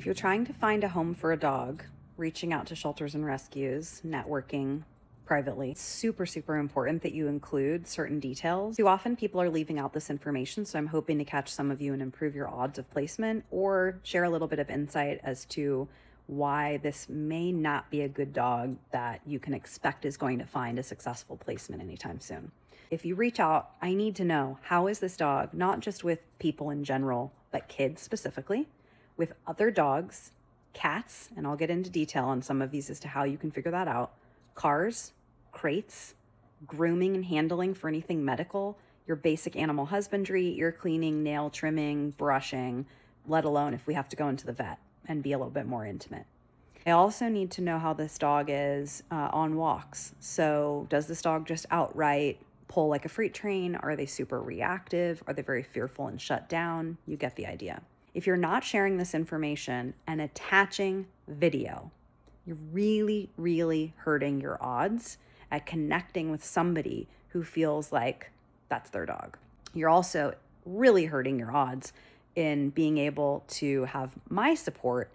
If you're trying to find a home for a dog, reaching out to shelters and rescues, networking privately, it's super, super important that you include certain details. Too often people are leaving out this information, so I'm hoping to catch some of you and improve your odds of placement or share a little bit of insight as to why this may not be a good dog that you can expect is going to find a successful placement anytime soon. If you reach out, I need to know, how is this dog, not just with people in general, but kids specifically, with other dogs, cats, and I'll get into detail on some of these as to how you can figure that out, cars, crates, grooming and handling for anything medical, your basic animal husbandry, ear cleaning, nail trimming, brushing, let alone if we have to go into the vet and be a little bit more intimate. I also need to know how this dog is on walks. So does this dog just outright pull like a freight train? Are they super reactive? Are they very fearful and shut down? You get the idea. If you're not sharing this information and attaching video, you're really, really hurting your odds at connecting with somebody who feels like that's their dog. You're also really hurting your odds in being able to have my support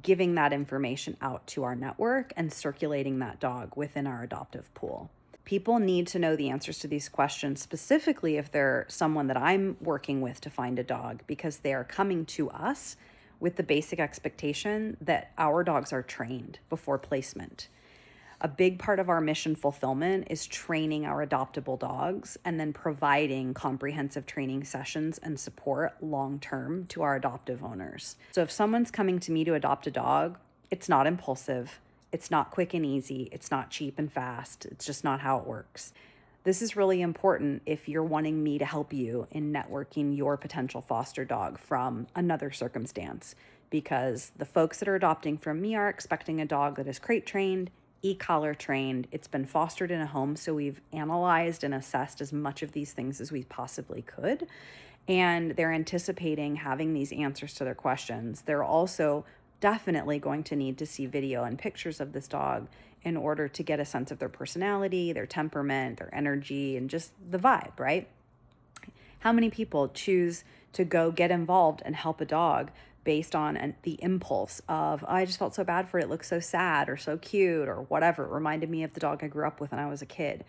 giving that information out to our network and circulating that dog within our adoptive pool. People need to know the answers to these questions, specifically if they're someone that I'm working with to find a dog, because they are coming to us with the basic expectation that our dogs are trained before placement. A big part of our mission fulfillment is training our adoptable dogs and then providing comprehensive training sessions and support long-term to our adoptive owners. So if someone's coming to me to adopt a dog, it's not impulsive. It's not quick and easy. It's not cheap and fast. It's just not how it works. This is really important if you're wanting me to help you in networking your potential foster dog from another circumstance, because the folks that are adopting from me are expecting a dog that is crate trained, e-collar trained. It's been fostered in a home, so we've analyzed and assessed as much of these things as we possibly could. And they're anticipating having these answers to their questions. They're also definitely going to need to see video and pictures of this dog in order to get a sense of their personality, their temperament, their energy, and just the vibe, right? How many people choose to go get involved and help a dog based on the impulse of, oh, I just felt so bad for it, it looks so sad or so cute or whatever. It reminded me of the dog I grew up with when I was a kid.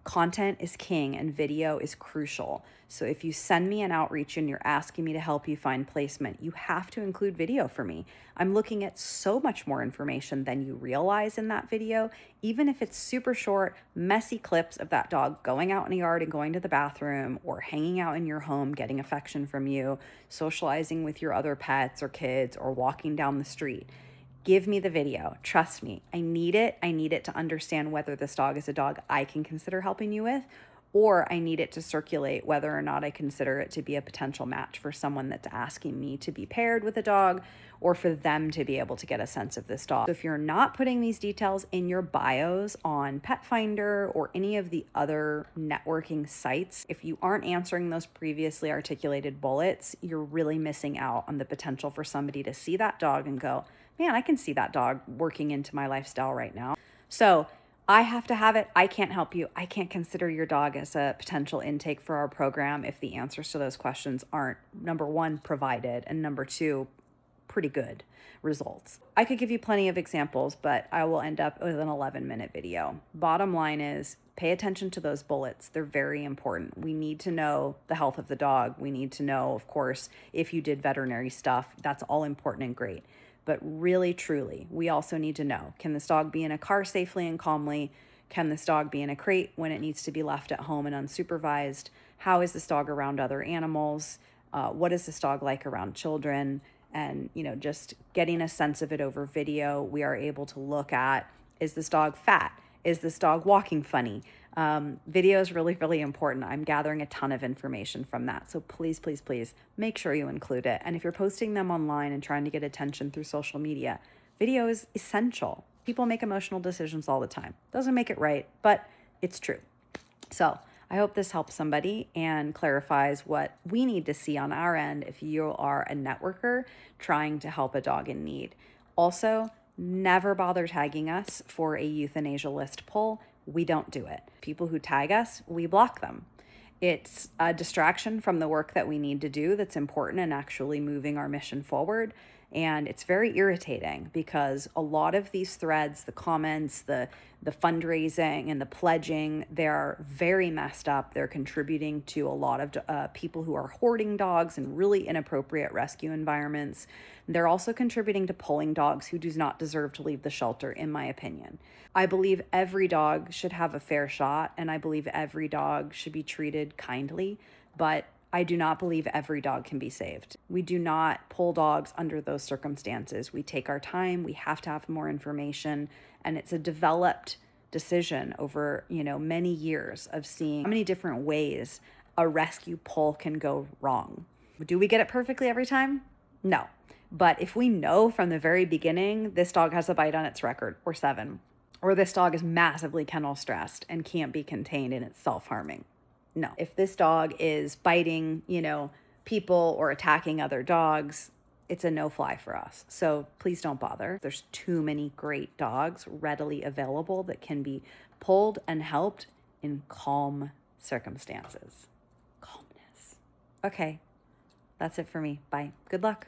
Content is king and video is crucial. So if you send me an outreach and you're asking me to help you find placement, you have to include video for me. I'm looking at so much more information than you realize in that video, even if it's super short, messy clips of that dog going out in the yard and going to the bathroom, or hanging out in your home, getting affection from you, socializing with your other pets or kids, or walking down the street. Give me the video. Trust me. I need it. I need it to understand whether this dog is a dog I can consider helping you with, or I need it to circulate whether or not I consider it to be a potential match for someone that's asking me to be paired with a dog, or for them to be able to get a sense of this dog. So if you're not putting these details in your bios on Pet Finder or any of the other networking sites, if you aren't answering those previously articulated bullets, you're really missing out on the potential for somebody to see that dog and go, man, I can see that dog working into my lifestyle right now. So I have to have it. I can't help you. I can't consider your dog as a potential intake for our program if the answers to those questions aren't, number one, provided, and number two, pretty good results. I could give you plenty of examples, but I will end up with an 11-minute video. Bottom line is, pay attention to those bullets. They're very important. We need to know the health of the dog. We need to know, of course, if you did veterinary stuff. That's all important and great. But really, truly, we also need to know, can this dog be in a car safely and calmly? Can this dog be in a crate when it needs to be left at home and unsupervised? How is this dog around other animals? What is this dog like around children? And, just getting a sense of it over video, we are able to look at, is this dog fat? Is this dog walking funny? Video is really, really important. I'm gathering a ton of information from that. So please, please, please make sure you include it. And if you're posting them online and trying to get attention through social media, video is essential. People make emotional decisions all the time. Doesn't make it right, but it's true. So I hope this helps somebody and clarifies what we need to see on our end if you are a networker trying to help a dog in need. Also, never bother tagging us for a euthanasia list pull. We don't do it. People who tag us, we block them. It's a distraction from the work that we need to do that's important and actually moving our mission forward. And it's very irritating because a lot of these threads, the comments, the fundraising and the pledging, they're very messed up. They're contributing to a lot of people who are hoarding dogs in really inappropriate rescue environments. They're also contributing to pulling dogs who do not deserve to leave the shelter, in my opinion. I believe every dog should have a fair shot, and I believe every dog should be treated kindly, but I do not believe every dog can be saved. We do not pull dogs under those circumstances. We take our time, we have to have more information, and it's a developed decision over, many years of seeing how many different ways a rescue pull can go wrong. Do we get it perfectly every time? No. But if we know from the very beginning, this dog has a bite on its record, or 7, or this dog is massively kennel stressed and can't be contained and it's self-harming. No. If this dog is biting, people or attacking other dogs, it's a no-fly for us. So please don't bother. There's too many great dogs readily available that can be pulled and helped in calm circumstances. Calmness. Okay, that's it for me. Bye. Good luck.